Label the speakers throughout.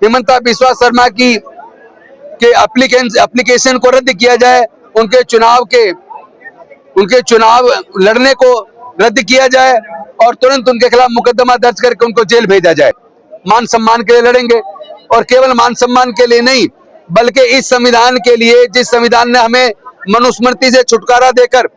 Speaker 1: हिमंता बिस्वा शर्मा की के एप्लीकेशन को रद्द किया जाए, उनके चुनाव लड़ने को रद्द किया जाए और तुरंत उनके खिलाफ मुकदमा दर्ज करके उनको जेल भेजा जाए। मान सम्मान के लिए लड़ेंगे और केवल मान सम्मान के लिए नहीं, बल्कि इस संविधान के लिए, जिस संविधान ने हमें मनुस्मृति से छुटकारा देकर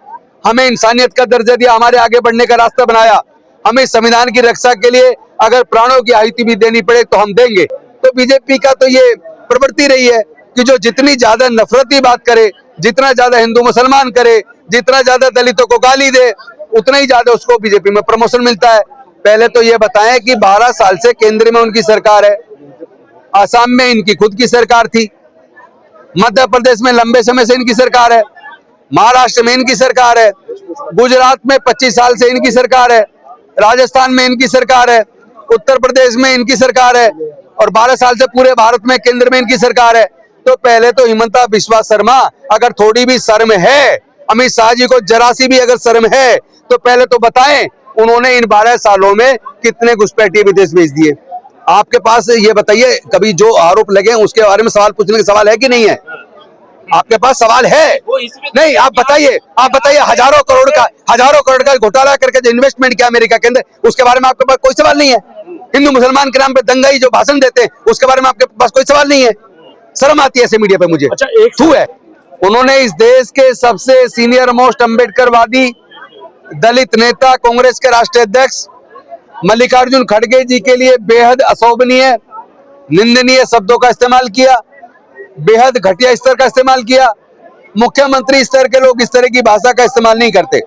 Speaker 1: हमें इंसानियत का दर्जा दिया, हमारे आगे बढ़ने का रास्ता बनाया, हमें संविधान की रक्षा के लिए अगर प्राणों की आहुति भी देनी पड़े तो हम देंगे। तो बीजेपी का तो ये प्रवृत्ति रही है कि जो जितनी ज्यादा नफरती बात करे, जितना ज्यादा हिंदू मुसलमान करे, जितना ज्यादा दलितों को गाली दे, उतना ही ज्यादा उसको बीजेपी में प्रमोशन मिलता है। पहले तो ये बताएं कि 12 साल से केंद्र में उनकी सरकार है, आसाम में इनकी खुद की सरकार थी, मध्य प्रदेश में लंबे समय से इनकी सरकार है, महाराष्ट्र में इनकी सरकार है, गुजरात में 25 साल से इनकी सरकार है, राजस्थान में इनकी सरकार है, उत्तर प्रदेश में इनकी सरकार है और 12 साल से पूरे भारत में केंद्र में इनकी सरकार है। तो पहले तो हिमंता बिस्वा शर्मा, अगर थोड़ी भी शर्म है, अमित शाह जी को जरा सी भी अगर शर्म है, तो पहले तो बताएं उन्होंने इन 12 सालों में कितने घुसपैठिए विदेश भेज दिए। आपके पास ये बताइए, कभी जो आरोप लगे उसके बारे में सवाल पूछने का सवाल है कि नहीं है? आपके पास सवाल है? नहीं, आप बताइए हजारों करोड़ का घोटाला करके जो इन्वेस्टमेंट किया अमेरिका के अंदर, उसके बारे में आपके पास कोई सवाल नहीं है? हिंदू मुसलमान के नाम पे दंगाई जो भाषण देते हैं, उसके बारे में आपके पास कोई सवाल नहीं है? शर्म आती है ऐसे मीडिया पे मुझे।
Speaker 2: अच्छा, एक
Speaker 1: छू है। उन्होंने इस देश के सबसे सीनियर मोस्ट अम्बेडकरवादी दलित नेता, कांग्रेस के राष्ट्रीय अध्यक्ष मल्लिकार्जुन खड़गे जी के लिए बेहद अशोभनीय, निंदनीय शब्दों का इस्तेमाल किया, बेहद घटिया स्तर का इस्तेमाल किया। मुख्यमंत्री स्तर के लोग इस तरह की भाषा का इस्तेमाल नहीं करते,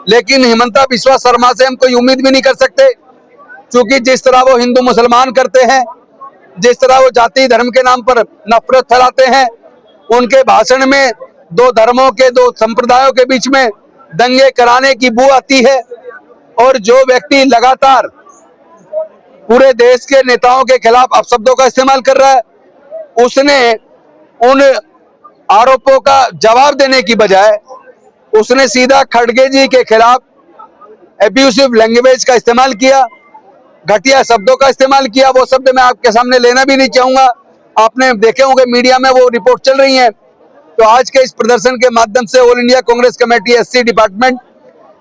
Speaker 1: लेकिन हिमंता बिस्वा शर्मा से हम कोई उम्मीद भी नहीं कर सकते, क्योंकि जिस तरह वो हिंदू मुसलमान करते हैं, जिस तरह वो जाति धर्म के नाम पर नफरत फैलाते हैं, उनके भाषण में दो धर्मों के, दो संप्रदायों के बीच में दंगे कराने की बू आती है। और जो व्यक्ति लगातार पूरे देश के नेताओं के खिलाफ अपशब्दों का इस्तेमाल कर रहा है, उसने उन आरोपों का जवाब देने की बजाय उसने सीधा खड़गे जी के खिलाफ एब्यूसिव लैंग्वेज का इस्तेमाल किया, घटिया शब्दों का इस्तेमाल किया। वो शब्द मैं आपके सामने लेना भी नहीं चाहूंगा, आपने देखे होंगे मीडिया में वो रिपोर्ट चल रही है। तो आज के इस प्रदर्शन के माध्यम से all India Congress committee SC department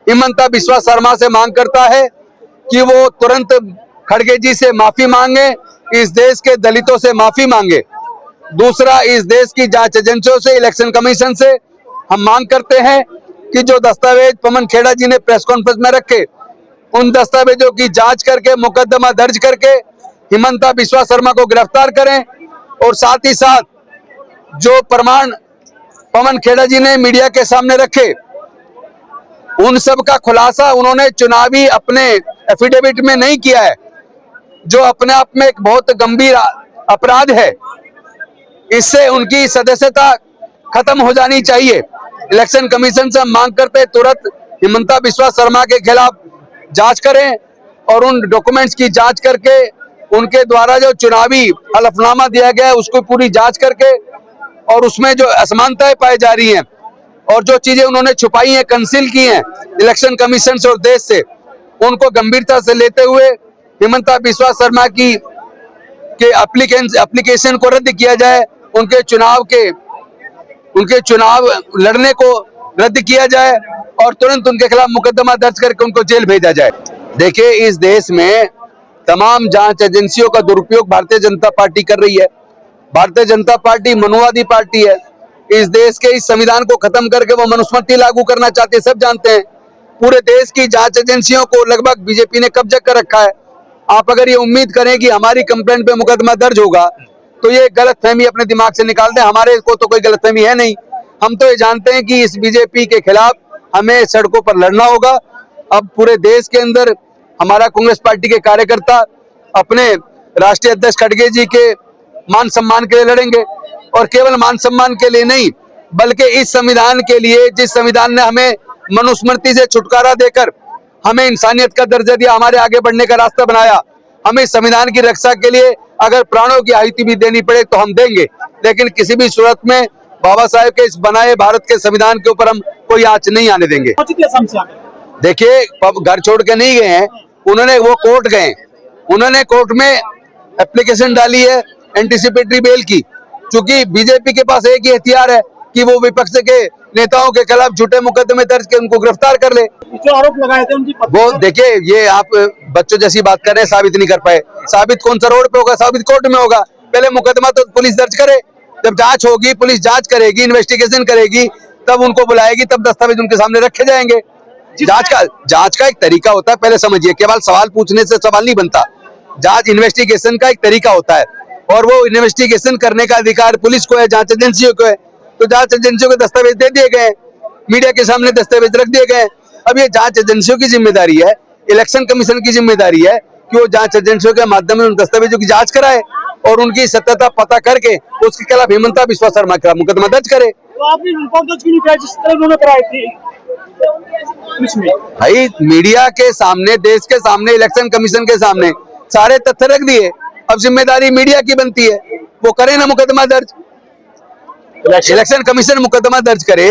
Speaker 1: Himanta Biswa Sharma से मांग करता है कि वो तुरंत खड़गे जी से माफी मांगे, इस देश के दलितों से माफी मांगे। दूसरा, इस देश की जांच एजेंसियों से, इलेक्शन कमीशन से हम मांग करते हैं कि जो दस्तावेज पवन खेड़ा जी ने प्रेस कॉन्फ्रेंस में रखे, उन दस्तावेजों की जांच करके मुकदमा दर्ज करके हिमंता बिस्वा शर्मा को गिरफ्तार करें। और साथ ही साथ जो प्रमाण पवन खेड़ा जी ने मीडिया के सामने रखे, उन सब का खुलासा उन्होंने चुनावी अपने एफिडेविट में नहीं किया है, जो अपने आप में एक बहुत गंभीर अपराध है। इससे उनकी सदस्यता खत्म हो जानी चाहिए। इलेक्शन कमीशन से हम मांग करते हैं तुरंत हिमंता बिस्वा शर्मा के खिलाफ जांच करें और उन डॉक्यूमेंट्स की जांच करके उनके द्वारा जो चुनावी हलफनामा दिया गया है उसको पूरी जांच करके, और उसमें जो असमानताएं पाई जा रही हैं और जो चीजें उन्होंने छुपाई हैं, कंसील की हैं इलेक्शन कमीशन से और देश से, उनको गंभीरता से लेते हुए हिमंता बिस्वा शर्मा के एप्लीकेशन को रद्द किया जाए, उनके चुनाव लड़ने को रद्द किया जाए और तुरंत उनके खिलाफ मुकदमा दर्ज करके उनको जेल भेजा जाए। देखिए, इस देश में तमाम जांच एजेंसियों का दुरुपयोग भारतीय जनता पार्टी कर रही है। भारतीय जनता पार्टी मनुवादी पार्टी है। इस देश के इस संविधान को खत्म करके वो मनुस्मृति लागू करना चाहते हैं, सब जानते हैं। पूरे देश की जांच एजेंसियों को लगभग बीजेपी ने कब्जा कर रखा है। आप अगर ये उम्मीद करें कि हमारी कंप्लेंट पे मुकदमा दर्ज होगा, तो ये गलतफहमी अपने दिमाग से निकाल दें। हमारे को तो कोई गलतफहमी है नहीं। हम तो ये जानते हैं कि इस बीजेपी के खिलाफ हमें सड़कों पर लड़ना होगा। अब पूरे देश के अंदर हमारा कांग्रेस पार्टी के कार्यकर्ता अपने राष्ट्रीय अध्यक्ष खड़गे जी के मान सम्मान के लिए लड़ेंगे, और केवल मान सम्मान के लिए नहीं, बल्कि इस संविधान के लिए, जिस संविधान ने हमें मनुस्मृति से छुटकारा देकर हमें इंसानियत का दर्जा दिया, हमारे आगे बढ़ने का रास्ता बनाया, हमें संविधान की रक्षा के लिए अगर प्राणों की आहुति भी देनी पड़े तो हम देंगे। लेकिन किसी भी सूरत में बाबा साहेब के इस बनाए भारत के संविधान के ऊपर हम कोई आंच नहीं आने देंगे। देखिए, घर छोड़ के नहीं गए हैं, उन्होंने वो कोर्ट गए, उन्होंने कोर्ट में एप्लीकेशन डाली है एंटीसिपेटरी बेल की, क्योंकि बीजेपी के पास एक ही हथियार है कि वो विपक्ष के नेताओं के खिलाफ झूठे मुकदमे दर्ज के उनको गिरफ्तार कर ले।
Speaker 2: जो आरोप लगाए थे उनकी
Speaker 1: वो देखिए, ये आप बच्चों जैसी बात कर रहे हैं, साबित नहीं कर पाए। साबित कौन सा रोड पे होगा? साबित कोर्ट में होगा। पहले मुकदमा तो पुलिस दर्ज करे, जब जांच होगी, पुलिस जांच करेगी, इन्वेस्टिगेशन करेगी, तब उनको बुलाएगी, तब दस्तावेज उनके सामने रखे जाएंगे। जांच का एक तरीका होता है, पहले समझिए। केवल सवाल पूछने से सवाल नहीं बनता। जांच इन्वेस्टिगेशन का एक तरीका होता है, और वो इन्वेस्टिगेशन करने का अधिकार पुलिस को है, जांच एजेंसियों को है। तो जांच एजेंसियों को दस्तावेज दे दिए गए, मीडिया के सामने दस्तावेज रख दिए गए। अब ये जांच एजेंसियों की जिम्मेदारी है, इलेक्शन कमीशन की जिम्मेदारी है कि वो जांच एजेंसियों के माध्यम से उन दस्तावेजों की जांच कराए और उनकी सत्यता पता करके उसके खिलाफ हेमंता बिस्वा शर्मा का मुकदमा दर्ज करे।
Speaker 2: तो आपने रिपोर्ट दर्ज क्यों नहीं किया जिस तरह उन्होंने कराई थी?
Speaker 1: भाई, मीडिया के सामने, देश के सामने, इलेक्शन कमीशन के सामने सारे तथ्य रख दिए। अब जिम्मेदारी मीडिया की बनती है, वो करे ना मुकदमा दर्ज। इलेक्शन कमीशन मुकदमा दर्ज करे,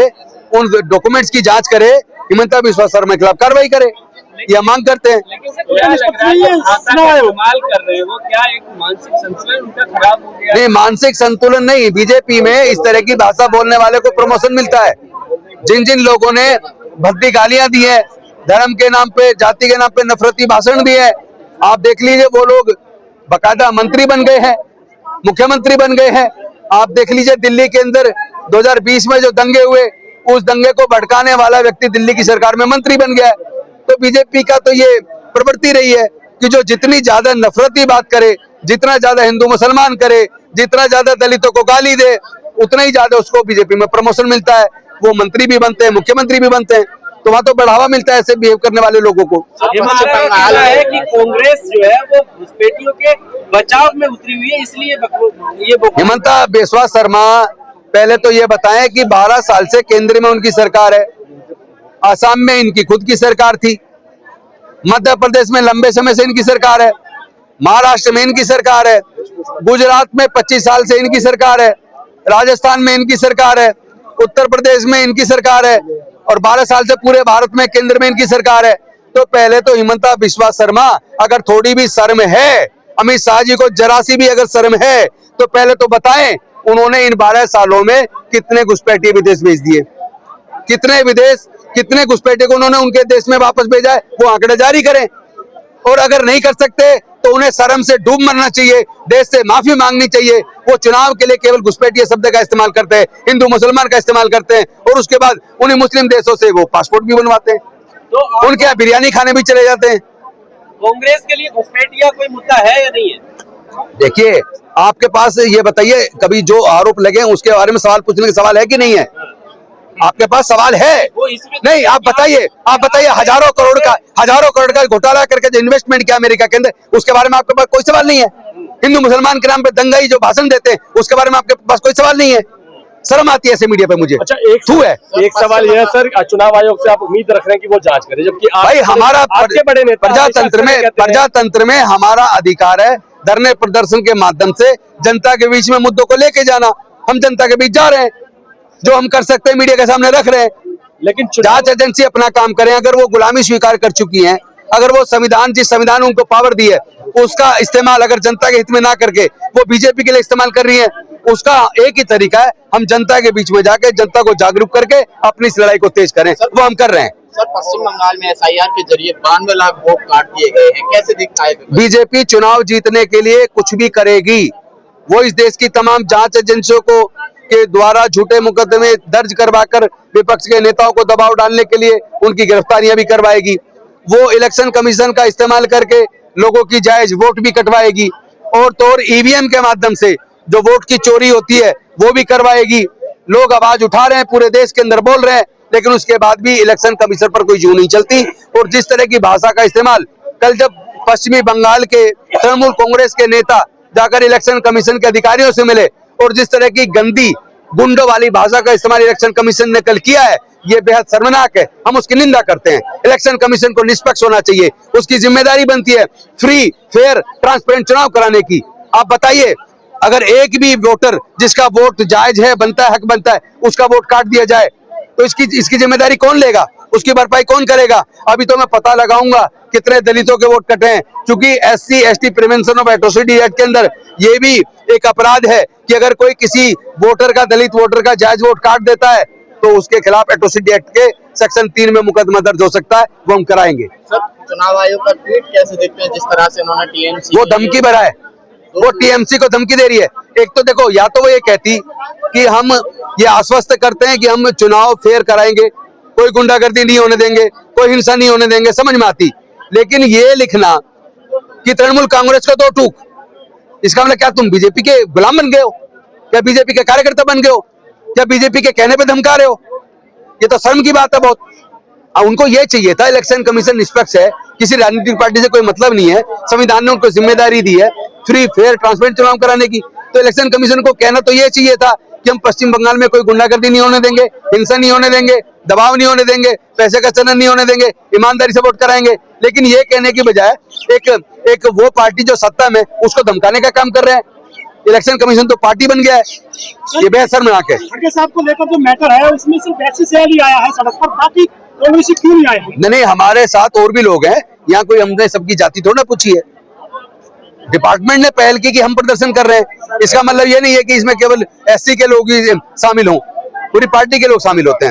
Speaker 1: उन डॉक्यूमेंट्स की जांच करे, हेमंता बिस्वा शर्मा के खिलाफ कार्रवाई करे, यह मांग करते हैं। नहीं, मानसिक संतुलन नहीं, बीजेपी में इस तरह की भाषा बोलने वाले को प्रमोशन मिलता है। जिन जिन लोगों ने भद्दी गालियां दी है, धर्म के नाम पे, जाति के नाम पे नफरती भाषण दिए है, आप देख लीजिए, वो लोग बकायदा मंत्री बन गए हैं, मुख्यमंत्री बन गए हैं। आप देख लीजिए, दिल्ली के अंदर 2020 में जो दंगे हुए, उस दंगे को भड़काने वाला व्यक्ति दिल्ली की सरकार में मंत्री बन गया है। तो बीजेपी का तो ये प्रवृत्ति रही है कि जो जितनी ज्यादा नफरती बात करे, जितना ज्यादा हिंदू मुसलमान करे, जितना ज्यादा दलितों को गाली दे, उतना ही ज्यादा उसको बीजेपी में प्रमोशन मिलता है। वो मंत्री भी बनते हैं, मुख्यमंत्री भी बनते हैं, तो वहां तो बढ़ावा मिलता है ऐसे बिहेव करने वाले लोगों को।
Speaker 3: है कि कांग्रेस जो है वो घुसपैठियों के बचाव में उतरी हुई है, इसलिए ये
Speaker 1: हेमंता बिस्वा शर्मा, पहले तो ये बताएं कि 12 साल से केंद्र में उनकी सरकार है, आसाम में इनकी खुद की सरकार थी, मध्य प्रदेश में लंबे समय से इनकी सरकार है, महाराष्ट्र में इनकी सरकार है, गुजरात में 25 साल से इनकी सरकार है, राजस्थान में इनकी सरकार है, उत्तर प्रदेश में इनकी सरकार है, और 12 साल से पूरे भारत में केंद्र में इनकी सरकार है। तो पहले तो हेमंता बिस्वा शर्मा, अगर थोड़ी भी शर्म है, अमित शाह जी को जरा सी भी अगर शर्म है, तो पहले तो बताएं उन्होंने इन 12 सालों में कितने घुसपैठिए विदेश भेज दिए, कितने घुसपैठिए को उन्होंने उनके देश में वापस भेजा है, वो आंकड़े जारी करें। और अगर नहीं कर सकते तो उन्हें शर्म से डूब मरना चाहिए, देश से माफी मांगनी चाहिए। वो चुनाव के लिए केवल घुसपैठिए शब्द का इस्तेमाल करते हैं, हिंदू मुसलमान का इस्तेमाल करते हैं, और उसके बाद उन्हें मुस्लिम देशों से वो पासपोर्ट भी बनवाते हैं, तो उनके यहाँ बिरयानी खाने भी चले जाते हैं।
Speaker 3: कांग्रेस के लिए घुसपैठिया कोई मुद्दा है या नहीं है?
Speaker 1: देखिए, आपके पास ये बताइए, कभी जो आरोप लगे उसके बारे में सवाल पूछने का सवाल है कि नहीं है? आपके पास सवाल है? नहीं, आप बताइए, हजारों करोड़ का घोटाला करके जो इन्वेस्टमेंट किया अमेरिका के अंदर, उसके बारे में आपके पास कोई सवाल नहीं है? हिंदू मुसलमान के नाम पे दंगाई जो भाषण देते हैं, उसके बारे में आपके पास कोई सवाल नहीं है? शर्म आती है ऐसे मीडिया पे मुझे।
Speaker 2: अच्छा, एक सवाल यह है सर, चुनाव आयोग से आप उम्मीद रख रहे हैं कि वो जांच करे, जबकि
Speaker 1: भाई हमारा प्रजातंत्र में हमारा अधिकार है धरने प्रदर्शन के माध्यम से जनता के बीच में मुद्दों को लेके जाना। हम जनता के बीच जा रहे हैं, जो हम कर सकते हैं मीडिया के सामने रख रहे हैं। लेकिन जांच एजेंसी अपना काम करें। अगर वो गुलामी स्वीकार कर चुकी हैं, अगर वो जिस संविधान उनको पावर दी है, उसका इस्तेमाल अगर जनता के हित में ना करके वो बीजेपी के लिए इस्तेमाल कर रही है, उसका एक ही तरीका है, हम जनता के बीच में जाके जनता को जागरूक करके अपनी इस लड़ाई को तेज करें। वो हम कर रहे हैं।
Speaker 4: सर, पश्चिम बंगाल में SIR के जरिए 92 लाख वोट काट दिए गए हैं, कैसे दिखता है?
Speaker 1: बीजेपी चुनाव जीतने के लिए कुछ भी करेगी। वो इस देश की तमाम जांच एजेंसियों को के द्वारा झूठे मुकदमे दर्ज करवाकर विपक्ष के नेताओं को दबाव डालने के लिए उनकी गिरफ्तारियां भी करवाएगी। वो इलेक्शन कमीशन का इस्तेमाल करके लोगों की जायज वोट भी कटवाएगी, और तो और EVM के माध्यम से जो वोट की चोरी होती है वो भी करवाएगी। लोग आवाज उठा रहे हैं, पूरे देश के अंदर बोल रहे हैं, लेकिन उसके बाद भी इलेक्शन कमीशन पर कोई जू नहीं चलती। और जिस तरह की भाषा का इस्तेमाल, कल जब पश्चिमी बंगाल के तृणमूल कांग्रेस के नेता जाकर इलेक्शन कमीशन के अधिकारियों से मिले, और जिस तरह की गंदी गुंडों वाली भाषा का इस्तेमाल इलेक्शन कमीशन ने कल किया है, ये बेहद शर्मनाक है। हम उसकी निंदा करते हैं। इलेक्शन कमीशन को निष्पक्ष होना चाहिए, उसकी जिम्मेदारी बनती है फ्री, फेयर, ट्रांसपेरेंट चुनाव कराने की। आप बताइए, अगर एक भी वोटर जिसका वोट जायज है, बनता है, हक बनता है, उसका वोट काट दिया जाए, तो इसकी जिम्मेदारी कौन लेगा? उसकी भरपाई कौन करेगा? अभी तो मैं पता लगाऊंगा कितने दलितों के वोट कटे हैं, क्योंकि SC/ST prevention of atrocity act के अंदर ये भी एक अपराध है कि अगर कोई किसी वोटर का, दलित वोटर का जायज वोट काट देता है तो उसके खिलाफ एट्रोसिटी एक्ट के सेक्शन 3 में मुकदमा दर्ज हो सकता है। वो हम कराएंगे।
Speaker 4: सर, चुनाव आयोग का ट्वीट कैसे देखते हैं, जिस तरह से उन्होंने TMC
Speaker 1: वो धमकी भरा है, वो TMC को धमकी दे रही है। एक तो देखो, या तो वो ये कहती कि हम ये आश्वस्त करते हैं कि हम चुनाव फेयर कराएंगे, कोई गुंडागर्दी नहीं होने देंगे, कोई हिंसा नहीं होने देंगे, समझ में आती। लेकिन ये लिखना कि तृणमूल कांग्रेस को दो टूक, इसका मतलब क्या तुम बीजेपी के गुलाम बन गए हो? क्या बीजेपी के कार्यकर्ता बन गए हो? क्या बीजेपी के कहने पे धमका रहे हो? ये तो शर्म की बात है बहुत। उनको ये चाहिए था, इलेक्शन कमीशन निष्पक्ष है, किसी राजनीतिक पार्टी से कोई मतलब नहीं है, संविधान ने उनको जिम्मेदारी दी है फ्री फेयर ट्रांसपेरेंट चुनाव कराने की। तो इलेक्शन कमीशन को कहना तो ये चाहिए था कि हम पश्चिम बंगाल में कोई गुंडागर्दी नहीं होने देंगे, हिंसा नहीं होने देंगे, दबाव नहीं होने देंगे, पैसे का चलन नहीं होने देंगे, ईमानदारी से वोट कराएंगे। लेकिन ये कहने की बजाय एक वो पार्टी जो सत्ता में, उसको धमकाने का काम कर रहे हैं। इलेक्शन कमीशन तो पार्टी बन गया है। ये बेहद शर्मनाक है।
Speaker 5: खड़गे साहब को लेकर जो मैटर है उसमें सिर्फ SC ही आया है सड़क पर, बाकी कांग्रेसी क्यों नहीं आए?
Speaker 1: नहीं, हमारे साथ और भी लोग हैं, यहाँ कोई हमने सबकी जाति थोड़ा ना पूछी है। डिपार्टमेंट ने पहल की कि हम प्रदर्शन कर रहे हैं, इसका मतलब ये नहीं है कि इसमें केवल SC के लोग ही शामिल हों, पूरी पार्टी के लोग शामिल होते हैं।